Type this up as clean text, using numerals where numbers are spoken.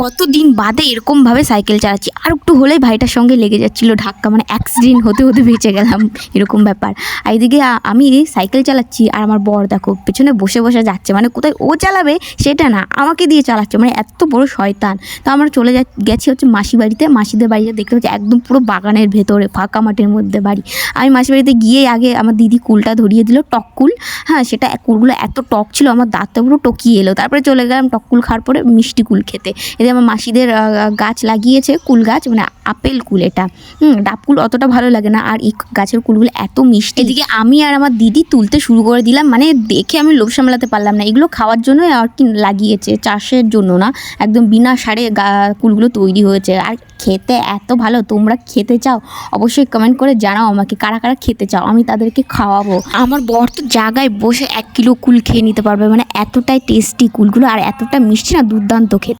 কতদিন বাদে এরকমভাবে সাইকেল চালাচ্ছি, আর একটু হলেই ভাইটার সঙ্গে লেগে যাচ্ছিল ধাক্কা, মানে অ্যাক্সিডেন্ট হতে হতে বেঁচে গেলাম এরকম ব্যাপার। আর এদিকে আমি সাইকেল চালাচ্ছি আর আমার বর দেখো পেছনে বসে বসে যাচ্ছে, মানে কোথায় ও চালাবে সেটা না, আমাকে দিয়ে চালাচ্ছে, মানে এত বড় শয়তান। তো আমরা চলে গেছি হচ্ছে মাসি বাড়িতে। মাসিদের বাড়িতে দেখতে হচ্ছে একদম পুরো বাগানের ভেতরে ফাঁকা মাঠের মধ্যে বাড়ি। আমি মাসি বাড়িতে গিয়ে আগে আমার দিদি কুলটা ধরিয়ে দিল, টক কুল। হ্যাঁ, সেটা কুলগুলো এত টক ছিল আমার দাঁতটা পুরো টকিয়ে এলো। তারপরে চলে গেলাম টক কুল খাওয়ার পরে মিষ্টি কুল খেতে। এতে আমার মাসিদের গাছ লাগিয়েছে কুল গাছ, মানে আপেল কুল এটা। ডাব কুল অতটা ভালো লাগে না, আর এই গাছের কুলগুলো এত মিষ্টি। এদিকে আমি আর আমার দিদি তুলতে শুরু করে দিলাম, মানে দেখে আমি লোভ সামলাতে পারলাম না। এগুলো খাওয়ার জন্য আর কি লাগিয়েছে, চাষের জন্য না, একদম বিনা সারে কুলগুলো তৈরি হয়েছে। আর খেতে এত ভালো। তোমরা খেতে চাও অবশ্যই কমেন্ট করে জানাও আমাকে কারা কারা খেতে চাও, আমি তাদেরকে খাওয়াবো। আমার বর তো জায়গায় বসে 1 কিলো কুল খেয়ে নিতে পারবে, মানে এতটাই টেস্টি কুলগুলো আর এতটা মিষ্টি না, দুর্দান্ত খেতে।